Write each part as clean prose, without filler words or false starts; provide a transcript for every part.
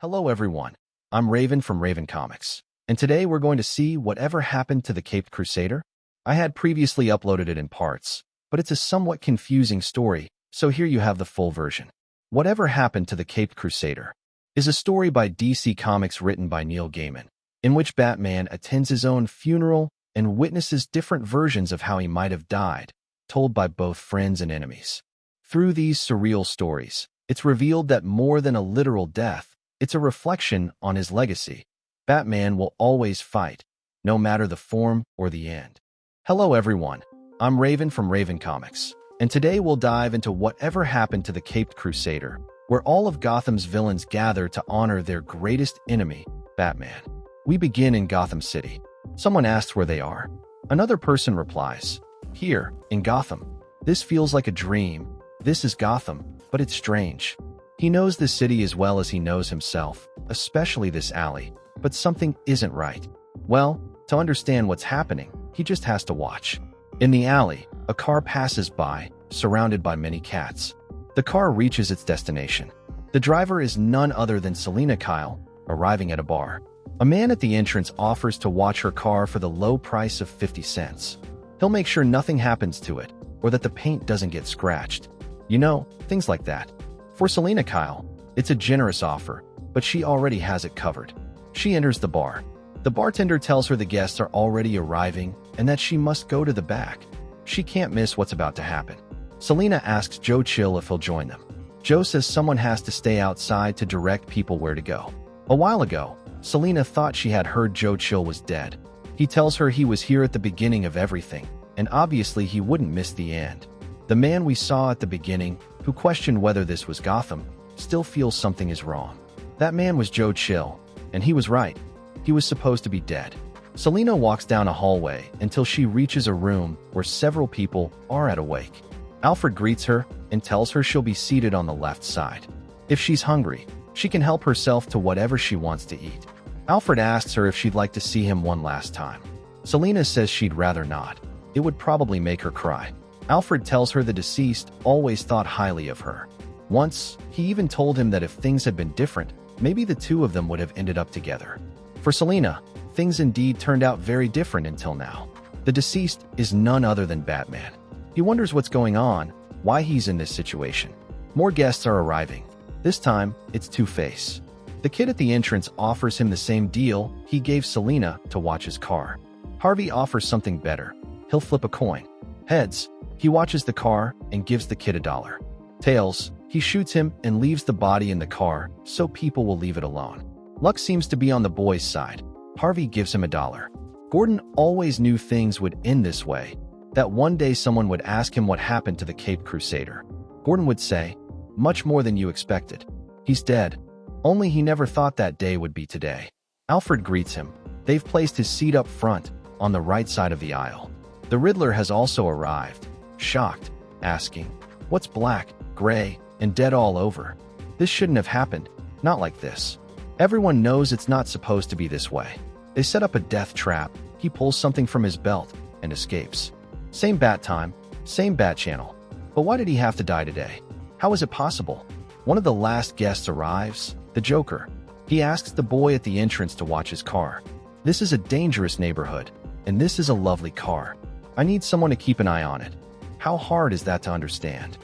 Hello everyone, I'm Raven from Raven Comics, and today we're going to see whatever happened to the Caped Crusader. I had previously uploaded it in parts, but it's a somewhat confusing story, so here you have the full version. Whatever Happened to the Caped Crusader is a story by DC Comics written by Neil Gaiman, in which Batman attends his own funeral and witnesses different versions of how he might have died, told by both friends and enemies. Through these surreal stories, it's revealed that more than a literal death, it's a reflection on his legacy. Batman will always fight, no matter the form or the end. Hello everyone, I'm Raven from Raven Comics, and today we'll dive into whatever happened to the Caped Crusader, where all of Gotham's villains gather to honor their greatest enemy, Batman. We begin in Gotham City. Someone asks where they are. Another person replies, "Here, in Gotham. This feels like a dream. This is Gotham, but it's strange." He knows the city as well as he knows himself, especially this alley, but something isn't right. Well, to understand what's happening, he just has to watch. In the alley, a car passes by, surrounded by many cats. The car reaches its destination. The driver is none other than Selina Kyle, arriving at a bar. A man at the entrance offers to watch her car for the low price of 50 cents. He'll make sure nothing happens to it, or that the paint doesn't get scratched. You know, things like that. For Selina Kyle, it's a generous offer, but she already has it covered. She enters the bar. The bartender tells her the guests are already arriving and that she must go to the back. She can't miss what's about to happen. Selina asks Joe Chill if he'll join them. Joe says someone has to stay outside to direct people where to go. A while ago, Selina thought she had heard Joe Chill was dead. He tells her he was here at the beginning of everything, and obviously he wouldn't miss the end. The man we saw at the beginning, who questioned whether this was Gotham, still feels something is wrong. That man was Joe Chill, and he was right. He was supposed to be dead. Selina walks down a hallway until she reaches a room where several people are at a wake. Alfred greets her and tells her she'll be seated on the left side. If she's hungry, she can help herself to whatever she wants to eat. Alfred asks her if she'd like to see him one last time. Selina says she'd rather not. It would probably make her cry. Alfred tells her the deceased always thought highly of her. Once, he even told him that if things had been different, maybe the two of them would have ended up together. For Selina, things indeed turned out very different until now. The deceased is none other than Batman. He wonders what's going on, why he's in this situation. More guests are arriving. This time, it's Two-Face. The kid at the entrance offers him the same deal he gave Selina to watch his car. Harvey offers something better. He'll flip a coin. Heads, he watches the car and gives the kid $1. Tails, he shoots him and leaves the body in the car so people will leave it alone. Luck seems to be on the boy's side. Harvey gives him $1. Gordon always knew things would end this way, that one day someone would ask him what happened to the Caped Crusader. Gordon would say, "Much more than you expected. He's dead." Only he never thought that day would be today. Alfred greets him. They've placed his seat up front, on the right side of the aisle. The Riddler has also arrived, shocked, asking, "What's black, gray, and dead all over? This shouldn't have happened, not like this." Everyone knows it's not supposed to be this way. They set up a death trap. He pulls something from his belt and escapes. Same bat time, same bat channel. But why did he have to die today? How is it possible? One of the last guests arrives, the Joker. He asks the boy at the entrance to watch his car. "This is a dangerous neighborhood, and this is a lovely car. I need someone to keep an eye on it." How hard is that to understand?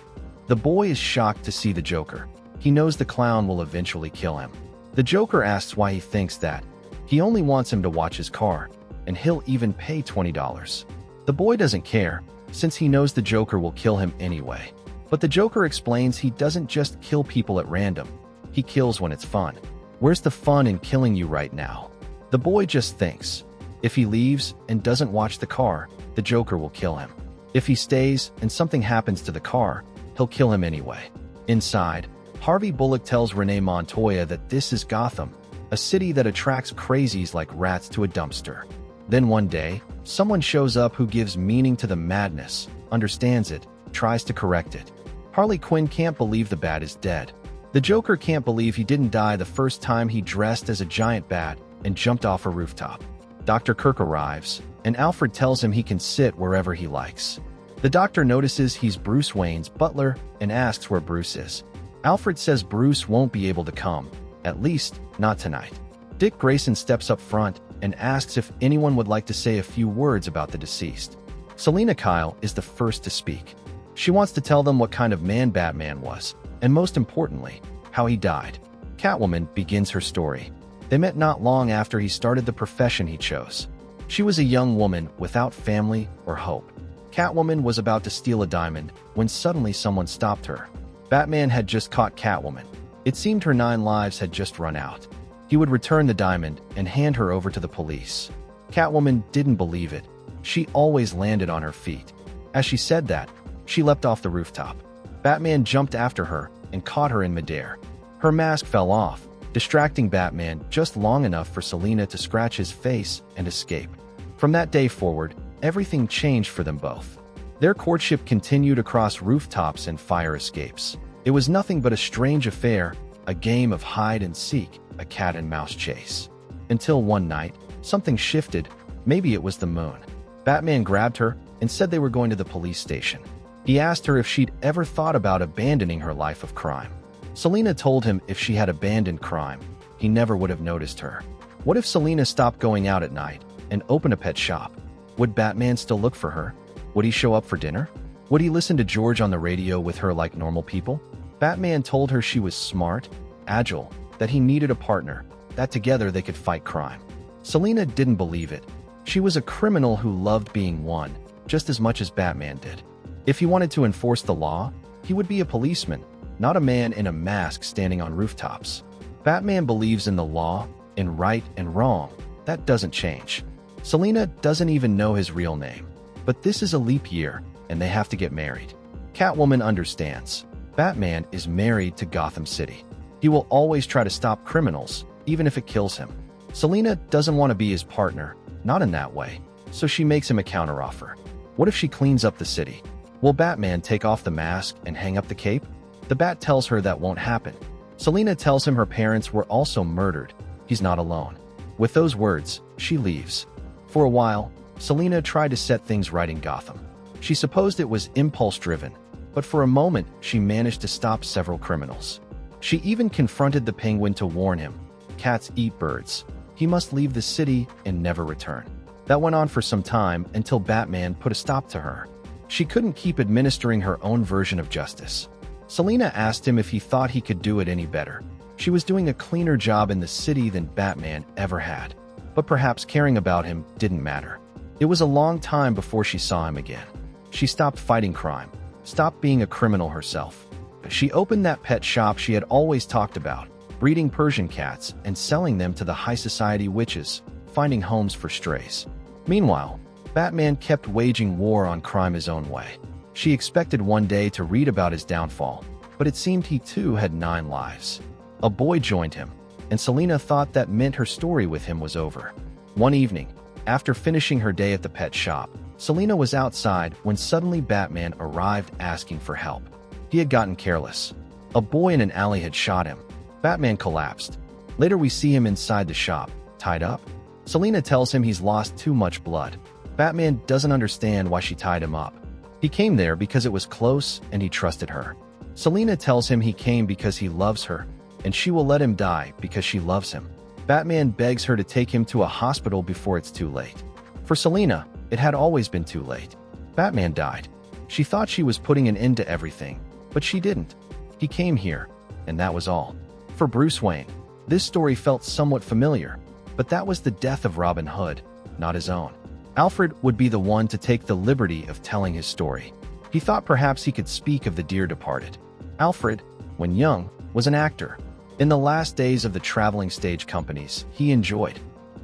The boy is shocked to see the Joker. He knows the clown will eventually kill him. The Joker asks why he thinks that. He only wants him to watch his car, and he'll even pay $20. The boy doesn't care, since he knows the Joker will kill him anyway. But the Joker explains he doesn't just kill people at random. He kills when it's fun. Where's the fun in killing you right now? The boy just thinks. If he leaves and doesn't watch the car, the Joker will kill him. If he stays and something happens to the car, he'll kill him anyway. Inside, Harvey Bullock tells Renee Montoya that this is Gotham, a city that attracts crazies like rats to a dumpster. Then one day, someone shows up who gives meaning to the madness, understands it, tries to correct it. Harley Quinn can't believe the bat is dead. The Joker can't believe he didn't die the first time he dressed as a giant bat and jumped off a rooftop. Dr. Kirk arrives, and Alfred tells him he can sit wherever he likes. The doctor notices he's Bruce Wayne's butler and asks where Bruce is. Alfred says Bruce won't be able to come, At least, not tonight. Dick Grayson steps up front and asks if anyone would like to say a few words about the deceased. Selina Kyle is the first to speak. She wants to tell them what kind of man Batman was, and most importantly, how he died. Catwoman begins her story. They met not long after he started the profession he chose. She was a young woman without family or hope. Catwoman was about to steal a diamond when suddenly someone stopped her. Batman had just caught Catwoman. It seemed her 9 lives had just run out. He would return the diamond and hand her over to the police. Catwoman didn't believe it. She always landed on her feet. As she said that, she leapt off the rooftop. Batman jumped after her and caught her in midair. Her mask fell off, distracting Batman just long enough for Selina to scratch his face and escape. From that day forward, everything changed for them both. Their courtship continued across rooftops and fire escapes. It was nothing but a strange affair, a game of hide and seek, a cat and mouse chase. Until one night, something shifted. Maybe it was the moon. Batman grabbed her and said they were going to the police station. He asked her if she'd ever thought about abandoning her life of crime. Selina told him if she had abandoned crime, he never would have noticed her. What if Selina stopped going out at night and opened a pet shop? Would Batman still look for her? Would he show up for dinner? Would he listen to George on the radio with her like normal people? Batman told her she was smart, agile, that he needed a partner, that together they could fight crime. Selina didn't believe it. She was a criminal who loved being one, just as much as Batman did. If he wanted to enforce the law, he would be a policeman, not a man in a mask standing on rooftops. Batman believes in the law, in right and wrong. That doesn't change. Selina doesn't even know his real name. But this is a leap year, and they have to get married. Catwoman understands. Batman is married to Gotham City. He will always try to stop criminals, even if it kills him. Selina doesn't want to be his partner, not in that way, so she makes him a counteroffer. What if she cleans up the city? Will Batman take off the mask and hang up the cape? The Bat tells her that won't happen. Selina tells him her parents were also murdered. He's not alone. With those words, she leaves. For a while, Selina tried to set things right in Gotham. She supposed it was impulse-driven, but for a moment she managed to stop several criminals. She even confronted the Penguin to warn him. Cats eat birds. He must leave the city and never return. That went on for some time until Batman put a stop to her. She couldn't keep administering her own version of justice. Selina asked him if he thought he could do it any better. She was doing a cleaner job in the city than Batman ever had. But perhaps caring about him didn't matter. It was a long time before she saw him again. She stopped fighting crime, stopped being a criminal herself. She opened that pet shop she had always talked about, breeding Persian cats and selling them to the high society witches, finding homes for strays. Meanwhile, Batman kept waging war on crime his own way. She expected one day to read about his downfall, but it seemed he too had 9 lives. A boy joined him, and Selina thought that meant her story with him was over. One evening, after finishing her day at the pet shop, Selina was outside when suddenly Batman arrived asking for help. He had gotten careless. A boy in an alley had shot him. Batman collapsed. Later we see him inside the shop, tied up. Selina tells him he's lost too much blood. Batman doesn't understand why she tied him up. He came there because it was close and he trusted her. Selina tells him he came because he loves her, and she will let him die because she loves him. Batman begs her to take him to a hospital before it's too late. For Selina, it had always been too late. Batman died. She thought she was putting an end to everything, but she didn't. He came here, and that was all. For Bruce Wayne, this story felt somewhat familiar, but that was the death of Robin Hood, not his own. Alfred would be the one to take the liberty of telling his story. He thought perhaps he could speak of the dear departed. Alfred, when young, was an actor. In the last days of the traveling stage companies, he enjoyed.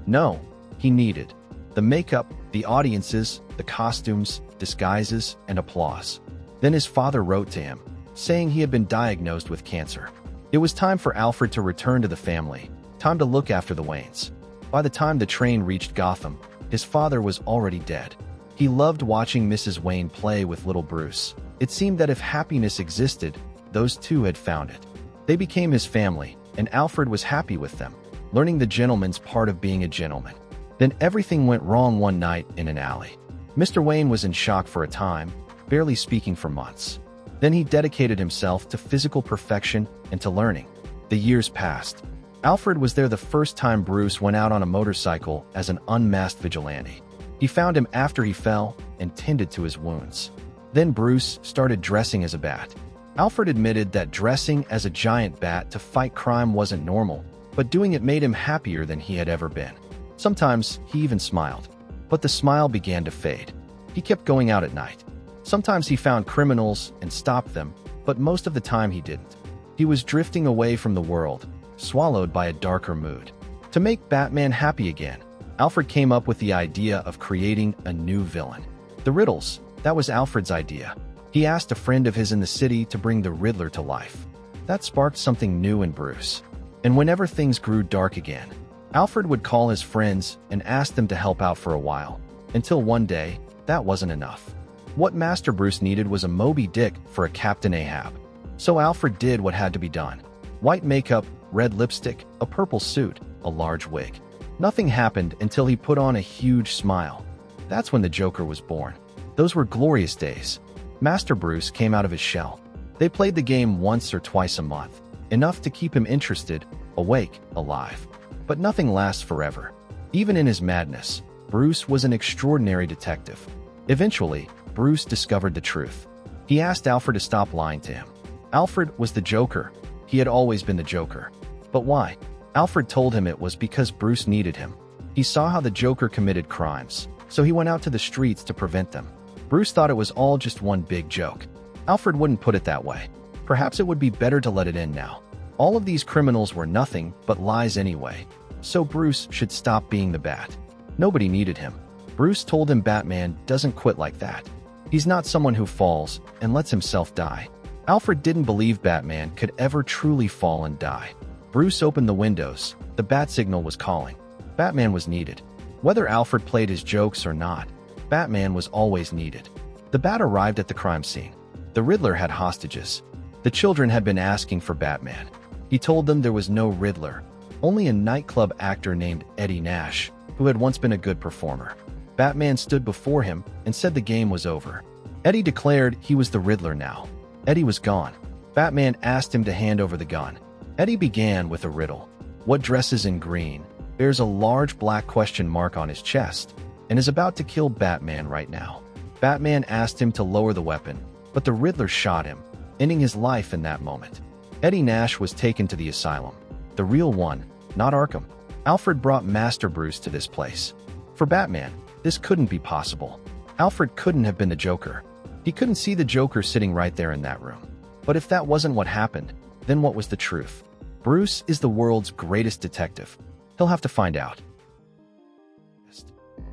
No, he needed. The makeup, the audiences, the costumes, disguises, and applause. Then his father wrote to him, saying he had been diagnosed with cancer. It was time for Alfred to return to the family, time to look after the Waynes. By the time the train reached Gotham, his father was already dead. He loved watching Mrs. Wayne play with little Bruce. It seemed that if happiness existed, those two had found it. They became his family, and Alfred was happy with them, learning the gentleman's part of being a gentleman. Then everything went wrong one night in an alley. Mr. Wayne was in shock for a time, barely speaking for months. Then he dedicated himself to physical perfection and to learning. The years passed. Alfred was there the first time Bruce went out on a motorcycle as an unmasked vigilante. He found him after he fell and tended to his wounds. Then Bruce started dressing as a bat. Alfred admitted that dressing as a giant bat to fight crime wasn't normal, but doing it made him happier than he had ever been. Sometimes he even smiled, but the smile began to fade. He kept going out at night. Sometimes he found criminals and stopped them, but most of the time he didn't. He was drifting away from the world, swallowed by a darker mood. To make Batman happy again, Alfred came up with the idea of creating a new villain. The riddles, that was Alfred's idea. He asked a friend of his in the city to bring the Riddler to life. That sparked something new in Bruce. And whenever things grew dark again, Alfred would call his friends and ask them to help out for a while, until one day, that wasn't enough. What Master Bruce needed was a Moby Dick for a Captain Ahab. So Alfred did what had to be done. White makeup, red lipstick, a purple suit, a large wig. Nothing happened until he put on a huge smile. That's when the Joker was born. Those were glorious days. Master Bruce came out of his shell. They played the game once or twice a month, enough to keep him interested, awake, alive. But nothing lasts forever. Even in his madness, Bruce was an extraordinary detective. Eventually, Bruce discovered the truth. He asked Alfred to stop lying to him. Alfred was the Joker. He had always been the Joker. But why? Alfred told him it was because Bruce needed him. He saw how the Joker committed crimes, so he went out to the streets to prevent them. Bruce thought it was all just one big joke. Alfred wouldn't put it that way. Perhaps it would be better to let it end now. All of these criminals were nothing but lies anyway, so Bruce should stop being the Bat. Nobody needed him. Bruce told him Batman doesn't quit like that. He's not someone who falls and lets himself die. Alfred didn't believe Batman could ever truly fall and die. Bruce opened the windows. The bat signal was calling. Batman was needed. Whether Alfred played his jokes or not, Batman was always needed. The Bat arrived at the crime scene. The Riddler had hostages. The children had been asking for Batman. He told them there was no Riddler, only a nightclub actor named Eddie Nash, who had once been a good performer. Batman stood before him and said the game was over. Eddie declared he was the Riddler now. Eddie was gone. Batman asked him to hand over the gun. Eddie began with a riddle. What dresses in green, bears a large black question mark on his chest, and is about to kill Batman right now? Batman asked him to lower the weapon, but the Riddler shot him, ending his life in that moment. Eddie Nash was taken to the asylum. The real one, not Arkham. Alfred brought Master Bruce to this place. For Batman, this couldn't be possible. Alfred couldn't have been the Joker. He couldn't see the Joker sitting right there in that room. But if that wasn't what happened, then what was the truth? Bruce is the world's greatest detective. He'll have to find out.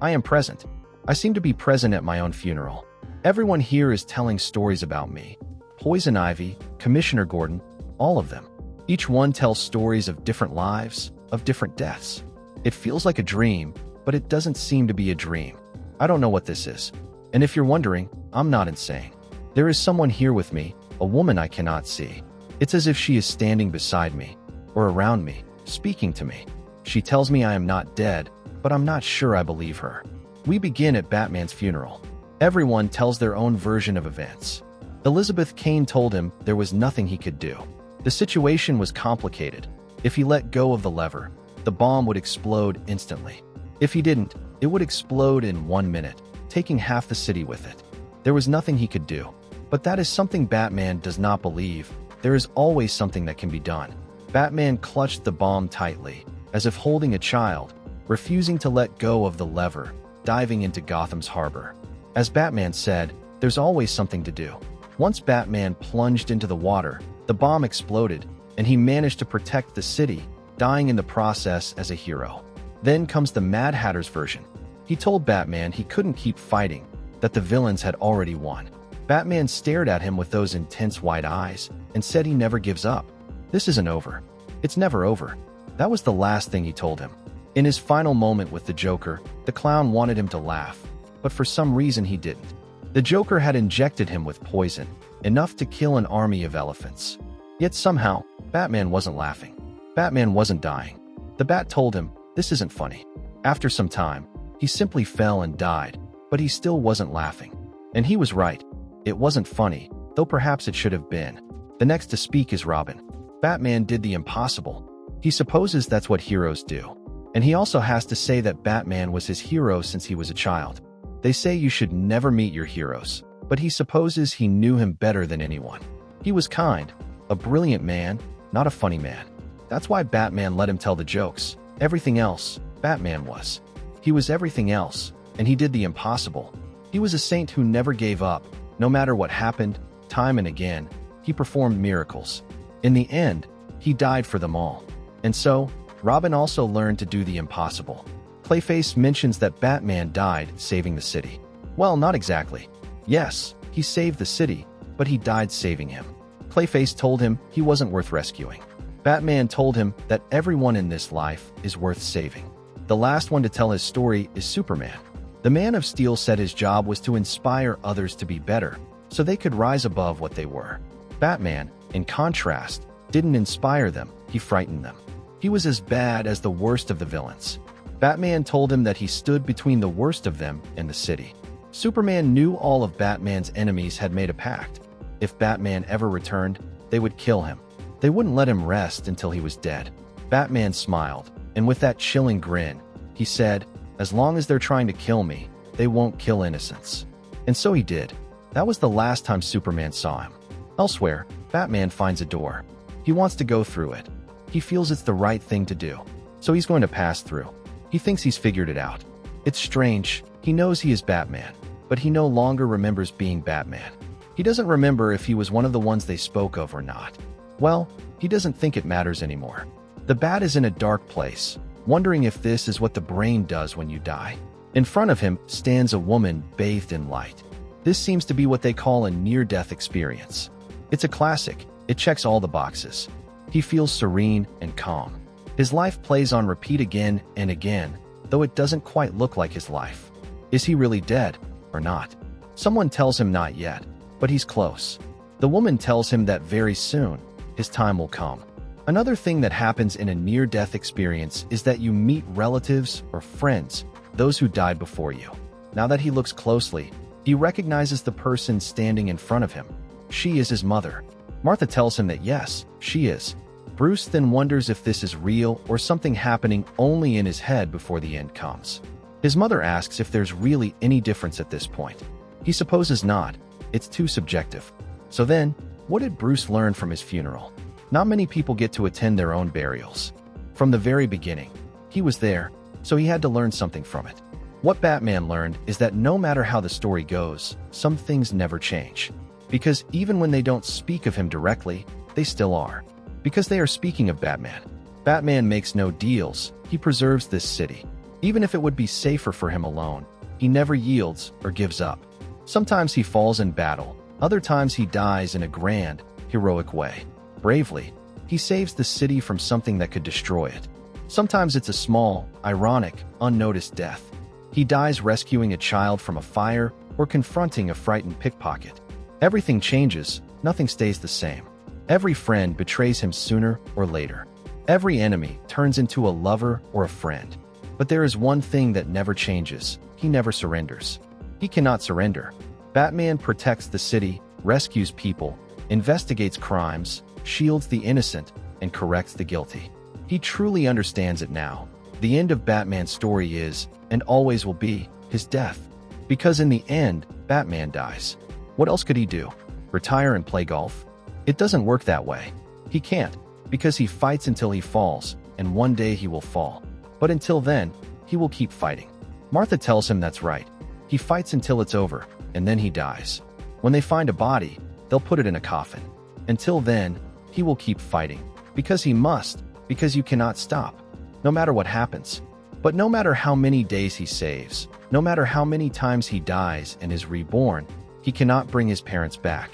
I am present. I seem to be present at my own funeral. Everyone here is telling stories about me. Poison Ivy, Commissioner Gordon, all of them. Each one tells stories of different lives, of different deaths. It feels like a dream, but it doesn't seem to be a dream. I don't know what this is. And if you're wondering, I'm not insane. There is someone here with me, a woman I cannot see. It's as if she is standing beside me, or around me, speaking to me. She tells me I am not dead, but I'm not sure I believe her. We begin at Batman's funeral. Everyone tells their own version of events. Elizabeth Kane told him there was nothing he could do. The situation was complicated. If he let go of the lever, the bomb would explode instantly. If he didn't, it would explode in 1 minute, taking half the city with it. There was nothing he could do. But that is something Batman does not believe. There is always something that can be done. Batman clutched the bomb tightly, as if holding a child, refusing to let go of the lever, diving into Gotham's harbor. As Batman said, there's always something to do. Once Batman plunged into the water, the bomb exploded, and he managed to protect the city, dying in the process as a hero. Then comes the Mad Hatter's version. He told Batman he couldn't keep fighting, that the villains had already won. Batman stared at him with those intense white eyes and said he never gives up. This isn't over. It's never over. That was the last thing he told him. In his final moment with the Joker, the clown wanted him to laugh, but for some reason he didn't. The Joker had injected him with poison, enough to kill an army of elephants. Yet somehow, Batman wasn't laughing. Batman wasn't dying. The Bat told him, this isn't funny. After some time, he simply fell and died, but he still wasn't laughing. And he was right. It wasn't funny, though perhaps it should have been. The next to speak is Robin. Batman did the impossible. He supposes that's what heroes do. And he also has to say that Batman was his hero since he was a child. They say you should never meet your heroes, but he supposes he knew him better than anyone. He was kind, a brilliant man, not a funny man. That's why Batman let him tell the jokes. Everything else, Batman was. He was everything else, and he did the impossible. He was a saint who never gave up. No matter what happened, time and again, he performed miracles. In the end, he died for them all. And so, Robin also learned to do the impossible. Clayface mentions that Batman died saving the city. Well, not exactly. Yes, he saved the city, but he died saving him. Clayface told him he wasn't worth rescuing. Batman told him that everyone in this life is worth saving. The last one to tell his story is Superman. The Man of Steel said his job was to inspire others to be better, so they could rise above what they were. Batman, in contrast, didn't inspire them, he frightened them. He was as bad as the worst of the villains. Batman told him that he stood between the worst of them and the city. Superman knew all of Batman's enemies had made a pact. If Batman ever returned, they would kill him. They wouldn't let him rest until he was dead. Batman smiled, and with that chilling grin, he said, "As long as they're trying to kill me, they won't kill innocents." And so he did. That was the last time Superman saw him. Elsewhere, Batman finds a door. He wants to go through it. He feels it's the right thing to do, so he's going to pass through. He thinks he's figured it out. It's strange. He knows he is Batman, but he no longer remembers being Batman. He doesn't remember if he was one of the ones they spoke of or not. Well, he doesn't think it matters anymore. The Bat is in a dark place, wondering if this is what the brain does when you die. In front of him stands a woman bathed in light. This seems to be what they call a near-death experience. It's a classic. It checks all the boxes. He feels serene and calm. His life plays on repeat again and again, though it doesn't quite look like his life. Is he really dead or not? Someone tells him not yet, but he's close. The woman tells him that very soon, his time will come. Another thing that happens in a near-death experience is that you meet relatives or friends, those who died before you. Now that he looks closely, he recognizes the person standing in front of him. She is his mother. Martha tells him that yes, she is. Bruce then wonders if this is real or something happening only in his head before the end comes. His mother asks if there's really any difference at this point. He supposes not. It's too subjective. So then, what did Bruce learn from his funeral? Not many people get to attend their own burials. From the very beginning, he was there, so he had to learn something from it. What Batman learned is that no matter how the story goes, some things never change. Because even when they don't speak of him directly, they still are. Because they are speaking of Batman. Batman makes no deals, he preserves this city. Even if it would be safer for him alone, he never yields or gives up. Sometimes he falls in battle, other times he dies in a grand, heroic way. Bravely, he saves the city from something that could destroy it. Sometimes it's a small, ironic, unnoticed death. He dies rescuing a child from a fire or confronting a frightened pickpocket. Everything changes, nothing stays the same. Every friend betrays him sooner or later. Every enemy turns into a lover or a friend. But there is one thing that never changes. He never surrenders. He cannot surrender. Batman protects the city, rescues people, investigates crimes, shields the innocent, and corrects the guilty. He truly understands it now. The end of Batman's story is, and always will be, his death. Because in the end, Batman dies. What else could he do? Retire and play golf? It doesn't work that way. He can't, because he fights until he falls, and one day he will fall. But until then, he will keep fighting. Martha tells him that's right. He fights until it's over, and then he dies. When they find a body, they'll put it in a coffin. Until then, he will keep fighting. Because he must, because you cannot stop. No matter what happens. But no matter how many days he saves, no matter how many times he dies and is reborn, he cannot bring his parents back.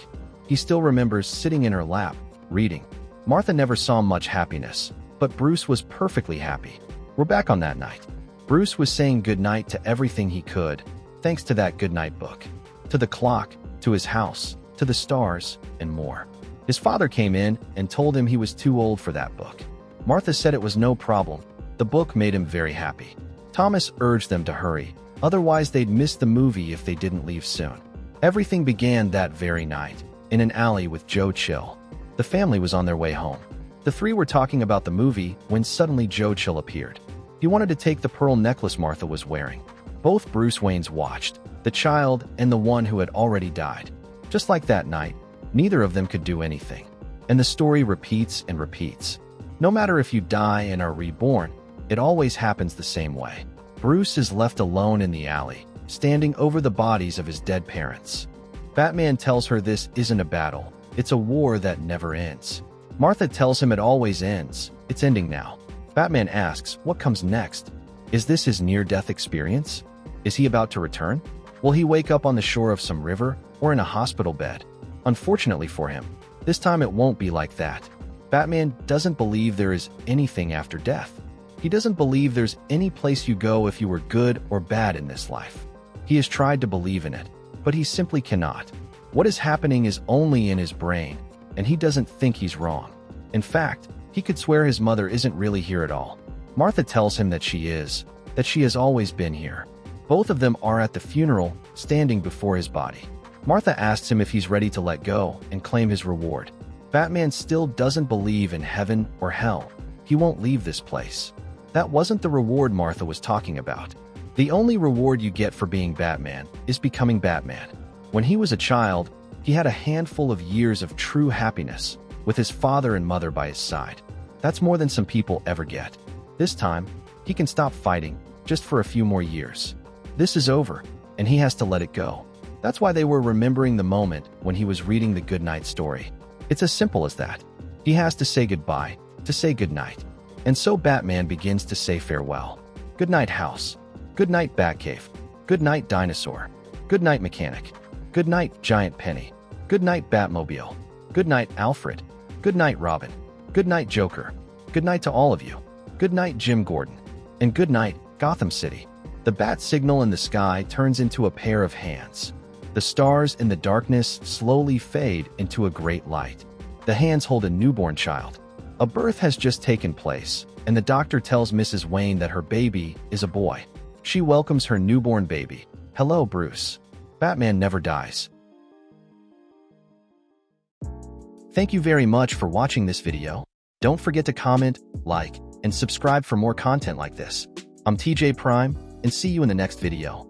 He still remembers sitting in her lap, reading. Martha never saw much happiness, but Bruce was perfectly happy. We're back on that night. Bruce was saying goodnight to everything he could, thanks to that goodnight book. To the clock, to his house, to the stars, and more. His father came in and told him he was too old for that book. Martha said it was no problem. The book made him very happy. Thomas urged them to hurry, otherwise they'd miss the movie if they didn't leave soon. Everything began that very night, in an alley with Joe Chill. The family was on their way home. The three were talking about the movie when suddenly Joe Chill appeared. He wanted to take the pearl necklace Martha was wearing. Both Bruce Waynes watched, the child and the one who had already died. Just like that night, neither of them could do anything. And the story repeats and repeats. No matter if you die and are reborn, it always happens the same way. Bruce is left alone in the alley, standing over the bodies of his dead parents. Batman tells her this isn't a battle, it's a war that never ends. Martha tells him it always ends, it's ending now. Batman asks, what comes next? Is this his near-death experience? Is he about to return? Will he wake up on the shore of some river or in a hospital bed? Unfortunately for him, this time it won't be like that. Batman doesn't believe there is anything after death. He doesn't believe there's any place you go if you were good or bad in this life. He has tried to believe in it, but he simply cannot. What is happening is only in his brain, and he doesn't think he's wrong. In fact, he could swear his mother isn't really here at all. Martha tells him that she is, that she has always been here. Both of them are at the funeral, standing before his body. Martha asks him if he's ready to let go and claim his reward. Batman still doesn't believe in heaven or hell. He won't leave this place. That wasn't the reward Martha was talking about. The only reward you get for being Batman is becoming Batman. When he was a child, he had a handful of years of true happiness, with his father and mother by his side. That's more than some people ever get. This time, he can stop fighting, just for a few more years. This is over, and he has to let it go. That's why they were remembering the moment when he was reading the goodnight story. It's as simple as that. He has to say goodbye, to say goodnight. And so Batman begins to say farewell. Goodnight, house. Goodnight, Batcave. Goodnight, dinosaur. Goodnight, mechanic. Goodnight, giant penny. Goodnight, Batmobile. Goodnight, Alfred. Goodnight, Robin. Goodnight, Joker. Goodnight to all of you. Goodnight, Jim Gordon. And goodnight, Gotham City. The bat signal in the sky turns into a pair of hands. The stars in the darkness slowly fade into a great light. The hands hold a newborn child. A birth has just taken place, and the doctor tells Mrs. Wayne that her baby is a boy. She welcomes her newborn baby. Hello, Bruce. Batman never dies. Thank you very much for watching this video. Don't forget to comment, like, and subscribe for more content like this. I'm TJ Prime, and see you in the next video.